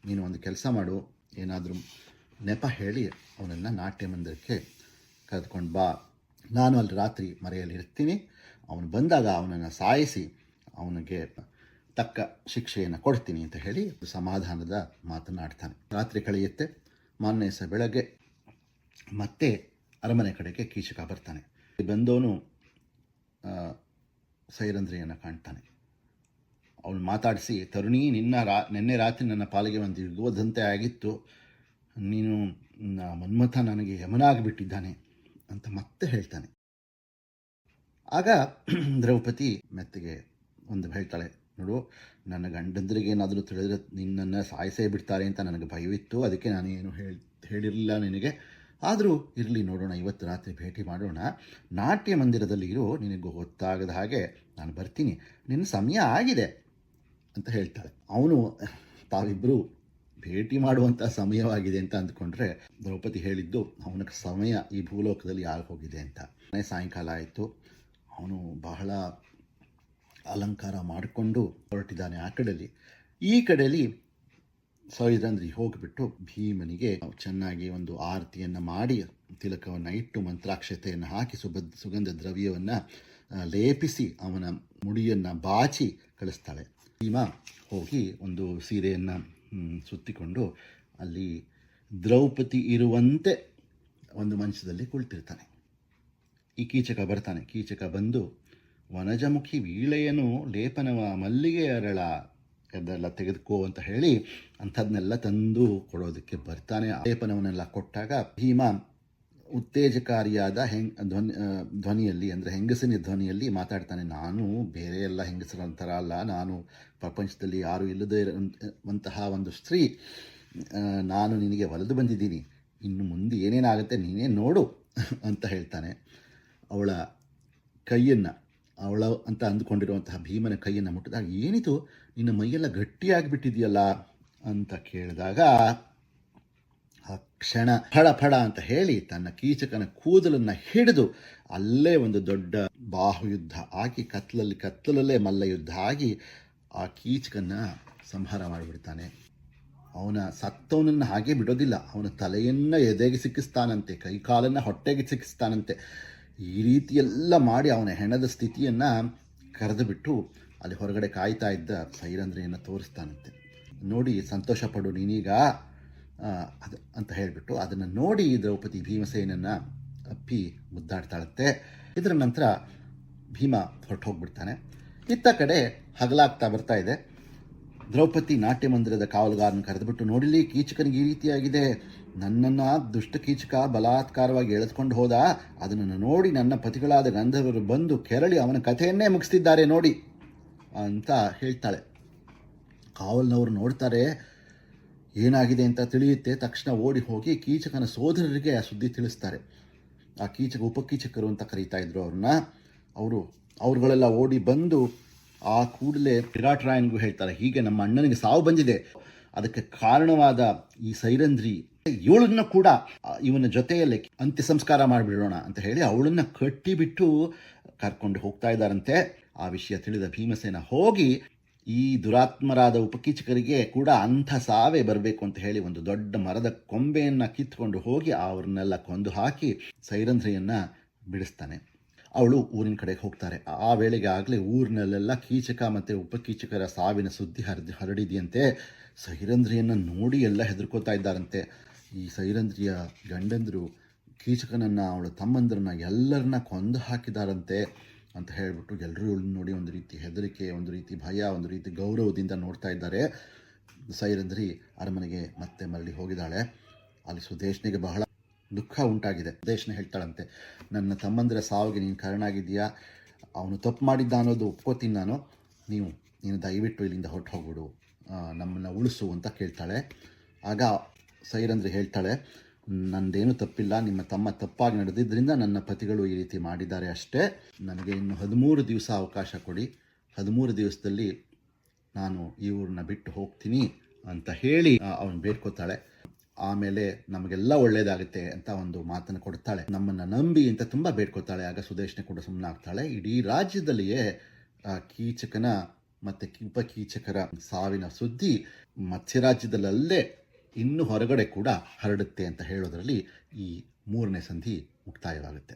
ನೀನು ಒಂದು ಕೆಲಸ ಮಾಡು, ಏನಾದರೂ ನೆಪ ಹೇಳಿ ಅವನನ್ನು ನಾಟ್ಯ ಮಂದಿರಕ್ಕೆ ಕರೆದುಕೊಂಡು ಬಾ, ನಾನು ಅಲ್ಲಿ ರಾತ್ರಿ ಮರೆಯಲ್ಲಿರ್ತೀನಿ, ಅವನು ಬಂದಾಗ ಅವನನ್ನು ಸಾಯಿಸಿ ಅವನಿಗೆ ತಕ್ಕ ಶಿಕ್ಷೆಯನ್ನು ಕೊಡ್ತೀನಿ ಅಂತ ಹೇಳಿ ಸಮಾಧಾನದ ಮಾತನಾಡ್ತಾನೆ. ರಾತ್ರಿ ಕಳೆಯುತ್ತೆ. ಮಾರನೇ ದಿವಸ ಬೆಳಗ್ಗೆ ಮತ್ತೆ ಅರಮನೆ ಕಡೆಗೆ ಕೀಚಕ ಬರ್ತಾನೆ. ಬಂದವನು ಸೈರಂಧ್ರಿಯನ್ನು ಕಾಣ್ತಾನೆ. ಅವನು ಮಾತಾಡಿಸಿ, ತರುಣಿ, ನಿನ್ನೆ ರಾತ್ರಿ ನನ್ನ ಪಾಲಿಗೆ ಒಂದು ಯುಗೋದಂತೆ ಆಗಿತ್ತು, ನೀನು ಮನ್ಮಥ ನನಗೆ ಯಮನಾಗಿಬಿಟ್ಟಿದ್ದಾನೆ ಅಂತ ಮತ್ತೆ ಹೇಳ್ತಾನೆ. ಆಗ ದ್ರೌಪದಿ ಮೆತ್ತಿಗೆ ಒಂದು ಹೇಳ್ತಾಳೆ, ನೋಡು, ನನ್ನ ಗಂಡಂದ್ರಿಗೆ ಏನಾದರೂ ತಿಳಿದ್ರೆ ನಿನ್ನನ್ನು ಸಾಯಿಸೇ ಬಿಡ್ತಾರೆ ಅಂತ ನನಗೆ ಭಯವಿತ್ತು, ಅದಕ್ಕೆ ನಾನು ಏನು ಹೇಳಿರಲಿಲ್ಲ ನಿನಗೆ. ಆದರೂ ಇರಲಿ, ನೋಡೋಣ, ಇವತ್ತು ರಾತ್ರಿ ಭೇಟಿ ಮಾಡೋಣ, ನಾಟ್ಯ ಮಂದಿರದಲ್ಲಿ ಇರು, ನಿನಗೆ ಗೊತ್ತಾಗದ ಹಾಗೆ ನಾನು ಬರ್ತೀನಿ, ನಿನ್ನ ಸಮಯ ಆಗಿದೆ ಅಂತ ಹೇಳ್ತಾಳೆ. ಅವನು ತಾವಿಬ್ಬರು ಭೇಟಿ ಮಾಡುವಂಥ ಸಮಯವಾಗಿದೆ ಅಂತ ಅಂದ್ಕೊಂಡ್ರೆ ದ್ರೌಪದಿ ಹೇಳಿದ್ದು ಅವನ ಸಮಯ ಈ ಭೂಲೋಕದಲ್ಲಿ ಯಾರು ಹೋಗಿದೆ ಅಂತ. ಸಾಯಂಕಾಲ ಆಯಿತು. ಅವನು ಬಹಳ ಅಲಂಕಾರ ಮಾಡಿಕೊಂಡು ಹೊರಟಿದ್ದಾನೆ ಆ ಕಡೆಯಲ್ಲಿ. ಈ ಕಡೆಯಲ್ಲಿ ಸೈರಂಧ್ರಿ ಹೋಗಿಬಿಟ್ಟು ಭೀಮನಿಗೆ ಚೆನ್ನಾಗಿ ಒಂದು ಆರತಿಯನ್ನು ಮಾಡಿ ತಿಲಕವನ್ನು ಇಟ್ಟು ಮಂತ್ರಾಕ್ಷತೆಯನ್ನು ಹಾಕಿ ಸುಗಂಧ ದ್ರವ್ಯವನ್ನು ಲೇಪಿಸಿ ಅವನ ಮುಡಿಯನ್ನು ಬಾಚಿ ಕಳಿಸ್ತಾಳೆ. ಭೀಮ ಹೋಗಿ ಒಂದು ಸೀರೆಯನ್ನು ಸುತ್ತಿಕೊಂಡು ಅಲ್ಲಿ ದ್ರೌಪದಿ ಇರುವಂತೆ ಒಂದು ಮಂಚದಲ್ಲಿ ಕುಳಿತಿರ್ತಾನೆ. ಈ ಕೀಚಕ ಬರ್ತಾನೆ. ಕೀಚಕ ಬಂದು ವನಜಮುಖಿ ವೀಳೆಯನು ಲೇಪನವ ಮಲ್ಲಿಗೆ ಅರಳ ಅದೆಲ್ಲ ತೆಗೆದುಕೋ ಅಂತ ಹೇಳಿ ಅಂಥದ್ದನ್ನೆಲ್ಲ ತಂದು ಕೊಡೋದಕ್ಕೆ ಬರ್ತಾನೆ. ಲೇಪನವನ್ನೆಲ್ಲ ಕೊಟ್ಟಾಗ ಭೀಮ ಉತ್ತೇಜಕಾರಿಯಾದ ಧ್ವನಿಯಲ್ಲಿ ಅಂದರೆ ಹೆಂಗಸಿನ ಧ್ವನಿಯಲ್ಲಿ ಮಾತಾಡ್ತಾನೆ. ನಾನು ಬೇರೆ ಎಲ್ಲ ಹೆಂಗಸರ ಥರ ಅಲ್ಲ, ನಾನು ಪ್ರಪಂಚದಲ್ಲಿ ಯಾರು ಇಲ್ಲದೇ ಇರುವಂತಹ ಒಂದು ಸ್ತ್ರೀ, ನಾನು ನಿನಗೆ ಒಲಿದು ಬಂದಿದ್ದೀನಿ, ಇನ್ನು ಮುಂದೆ ಏನೇನಾಗುತ್ತೆ ನೀನೇ ನೋಡು ಅಂತ ಹೇಳ್ತಾನೆ. ಅವಳ ಕೈಯನ್ನು ಅವಳ ಅಂತ ಅಂದುಕೊಂಡಿರುವಂತಹ ಭೀಮನ ಕೈಯನ್ನು ಮುಟ್ಟಿದಾಗ ಏನಿದು ನಿನ್ನ ಮೈಯೆಲ್ಲ ಗಟ್ಟಿಯಾಗಿಬಿಟ್ಟಿದೆಯಲ್ಲ ಅಂತ ಕೇಳಿದಾಗ ಆ ಕ್ಷಣ ಫಡ ಫಡ ಅಂತ ಹೇಳಿ ತನ್ನ ಕೀಚಕನ ಕೂದಲನ್ನು ಹಿಡಿದು ಅಲ್ಲೇ ಒಂದು ದೊಡ್ಡ ಬಾಹುಯುದ್ಧ ಆಗಿ ಕತ್ತಲಲ್ಲೇ ಮಲ್ಲಯುದ್ಧ ಆಗಿ ಆ ಕೀಚಕನ್ನ ಸಂಹಾರ ಮಾಡಿಬಿಡ್ತಾನೆ. ಅವನ ಸತ್ತವನನ್ನು ಹಾಗೆ ಬಿಡೋದಿಲ್ಲ. ಅವನ ತಲೆಯನ್ನು ಎದೆಗೆ ಸಿಕ್ಕಿಸ್ತಾನಂತೆ, ಕೈಕಾಲನ್ನು ಹೊಟ್ಟೆಗೆ ಸಿಕ್ಕಿಸ್ತಾನಂತೆ. ಈ ರೀತಿಯೆಲ್ಲ ಮಾಡಿ ಅವನ ಹೆಣದ ಸ್ಥಿತಿಯನ್ನು ಕರೆದುಬಿಟ್ಟು ಅಲ್ಲಿ ಹೊರಗಡೆ ಕಾಯ್ತಾ ಇದ್ದ ಸೈರಂಧ್ರಿಯನ್ನು ತೋರಿಸ್ತಾನಂತೆ. ನೋಡಿ ಸಂತೋಷ ಪಡು ನೀನೀಗ ಅದು ಅಂತ ಹೇಳಿಬಿಟ್ಟು ಅದನ್ನು ನೋಡಿ ದ್ರೌಪದಿ ಭೀಮಸೇನನ್ನು ಅಪ್ಪಿ ಮುದ್ದಾಡ್ತಾಳಂತೆ. ಇದರ ನಂತರ ಭೀಮ ಹೊರಟು ಹೋಗ್ಬಿಡ್ತಾನೆ. ಇತ್ತ ಕಡೆ ಹಗಲಾಗ್ತಾ ಬರ್ತಾ ಇದೆ. ದ್ರೌಪದಿ ನಾಟ್ಯ ಮಂದಿರದ ಕಾವಲುಗಾರನ ಕರೆದುಬಿಟ್ಟು, ನೋಡಿಲಿ ಕೀಚಕನಿಗೆ ಈ ರೀತಿಯಾಗಿದೆ, ನನ್ನನ್ನು ದುಷ್ಟ ಕೀಚಕ ಬಲಾತ್ಕಾರವಾಗಿ ಎಳೆದುಕೊಂಡು ಹೋದ, ಅದನ್ನು ನೋಡಿ ನನ್ನ ಪತಿಗಳಾದ ಗಂಧರ್ವರು ಬಂದು ಕೆರಳಿ ಅವನ ಕಥೆಯನ್ನೇ ಮುಗಿಸ್ತಿದ್ದಾರೆ ನೋಡಿ ಅಂತ ಹೇಳ್ತಾಳೆ. ಕಾವಲ್ನವರು ನೋಡ್ತಾರೆ, ಏನಾಗಿದೆ ಅಂತ ತಿಳಿಯುತ್ತೆ. ತಕ್ಷಣ ಓಡಿ ಹೋಗಿ ಕೀಚಕನ ಸೋದರರಿಗೆ ಆ ಸುದ್ದಿ ತಿಳಿಸ್ತಾರೆ. ಆ ಕೀಚಕ ಉಪಕೀಚಕರು ಅಂತ ಕರೀತಾ ಇದ್ರು ಅವ್ರನ್ನ. ಅವರುಗಳೆಲ್ಲ ಓಡಿ ಬಂದು ಆ ಕೂಡಲೇ ವಿರಾಟರಾಯನಿಗೂ ಹೇಳ್ತಾರೆ, ಹೀಗೆ ನಮ್ಮ ಅಣ್ಣನಿಗೆ ಸಾವು ಬಂದಿದೆ, ಅದಕ್ಕೆ ಕಾರಣವಾದ ಈ ಸೈರಂಧ್ರಿ, ಇವಳನ್ನು ಕೂಡ ಇವನ ಜೊತೆಯಲ್ಲಿ ಅಂತ್ಯ ಸಂಸ್ಕಾರ ಮಾಡಿಬಿಡೋಣ ಅಂತ ಹೇಳಿ ಅವಳನ್ನು ಕಟ್ಟಿಬಿಟ್ಟು ಕರ್ಕೊಂಡು ಹೋಗ್ತಾ ಇದ್ದಾರಂತೆ. ಆ ವಿಷಯ ತಿಳಿದ ಭೀಮಸೇನ ಹೋಗಿ ಈ ದುರಾತ್ಮರಾದ ಉಪಕೀಚಕರಿಗೆ ಕೂಡ ಅಂಥ ಸಾವೇ ಬರಬೇಕು ಅಂತ ಹೇಳಿ ಒಂದು ದೊಡ್ಡ ಮರದ ಕೊಂಬೆಯನ್ನು ಕಿತ್ಕೊಂಡು ಹೋಗಿ ಅವ್ರನ್ನೆಲ್ಲ ಕೊಂದು ಹಾಕಿ ಸೈರಂಧ್ರಿಯನ್ನು ಬಿಡಿಸ್ತಾನೆ. ಅವಳು ಊರಿನ ಕಡೆಗೆ ಹೋಗ್ತಾರೆ. ಆ ವೇಳೆಗೆ ಆಗಲೇ ಊರಿನಲ್ಲೆಲ್ಲ ಕೀಚಕ ಮತ್ತು ಉಪಕೀಚಕರ ಸಾವಿನ ಸುದ್ದಿ ಹರಡಿದೆಯಂತೆ. ಸೈರಂಧ್ರಿಯನ್ನು ನೋಡಿ ಎಲ್ಲ ಹೆದರ್ಕೋತಾ ಇದ್ದಾರಂತೆ. ಈ ಸೈರಂಧ್ರಿಯ ಗಂಡಂದರು ಕೀಚಕನನ್ನು, ಅವಳ ತಮ್ಮಂದ್ರನ್ನ ಎಲ್ಲರನ್ನ ಕೊಂದು ಹಾಕಿದಾರಂತೆ ಅಂತ ಹೇಳಿಬಿಟ್ಟು ಎಲ್ಲರೂ ಇವಳನ್ನ ನೋಡಿ ಒಂದು ರೀತಿ ಹೆದರಿಕೆ, ಒಂದು ರೀತಿ ಭಯ, ಒಂದು ರೀತಿ ಗೌರವದಿಂದ ನೋಡ್ತಾ ಇದ್ದಾರೆ. ಸೈರಂಧ್ರಿ ಅರಮನೆಗೆ ಮತ್ತೆ ಮರಳಿ ಹೋಗಿದ್ದಾಳೆ. ಅಲ್ಲಿ ಸುದೇಶ್ನಿಗೆ ಬಹಳ ದುಃಖ ಉಂಟಾಗಿದೆ. ಸುದೇಶ್ನ ಹೇಳ್ತಾಳಂತೆ, ನನ್ನ ತಮ್ಮಂದಿರ ಸಾವಿಗೆ ನೀನು ಕಾರಣಾಗಿದ್ದೀಯಾ, ಅವನು ತಪ್ಪು ಮಾಡಿದ್ದ ಅನ್ನೋದು ಒಪ್ಕೋತೀನಿ ನಾನು, ನೀನು ದಯವಿಟ್ಟು ಇಲ್ಲಿಂದ ಹೊರಟು ಹೋಗ್ಬಿಡು, ನಮ್ಮನ್ನು ಉಳಿಸು ಅಂತ ಕೇಳ್ತಾಳೆ. ಆಗ ಸೈರಂಧ್ರಿ ಹೇಳ್ತಾಳೆ, ನನ್ನದೇನು ತಪ್ಪಿಲ್ಲ, ನಿಮ್ಮ ತಮ್ಮ ತಪ್ಪಾಗಿ ನಡೆದಿದ್ದರಿಂದ ನನ್ನ ಪತಿಗಳು ಈ ರೀತಿ ಮಾಡಿದ್ದಾರೆ ಅಷ್ಟೇ, ನನಗೆ ಇನ್ನು 13 ದಿವಸ ಅವಕಾಶ ಕೊಡಿ, 13 ದಿವಸದಲ್ಲಿ ನಾನು ಈ ಊರನ್ನ ಬಿಟ್ಟು ಹೋಗ್ತೀನಿ ಅಂತ ಹೇಳಿ ಅವನು ಬೇಡ್ಕೋತಾಳೆ. ಆಮೇಲೆ ನಮಗೆಲ್ಲ ಒಳ್ಳೆಯದಾಗುತ್ತೆ ಅಂತ ಒಂದು ಮಾತನ್ನು ಕೊಡ್ತಾಳೆ. ನಮ್ಮನ್ನು ನಂಬಿ ಅಂತ ತುಂಬ ಬೇಡ್ಕೋತಾಳೆ. ಆಗ ಸುದೇಶ್ನೆ ಕೂಡ ಸುಮ್ಮನೆ ಆಗ್ತಾಳೆ. ಇಡೀ ರಾಜ್ಯದಲ್ಲಿಯೇ ಕೀಚಕನ ಮತ್ತು ಉಪಕೀಚಕರ ಸಾವಿನ ಸುದ್ದಿ ಮತ್ಸ್ಯರಾಜ್ಯದಲ್ಲೇ ಇನ್ನು ಹೊರಗಡೆ ಕೂಡ ಹರಡುತ್ತೆ ಅಂತ ಹೇಳೋದರಲ್ಲಿ ಈ 3ನೇ ಸಂಧಿ ಮುಕ್ತಾಯವಾಗುತ್ತೆ.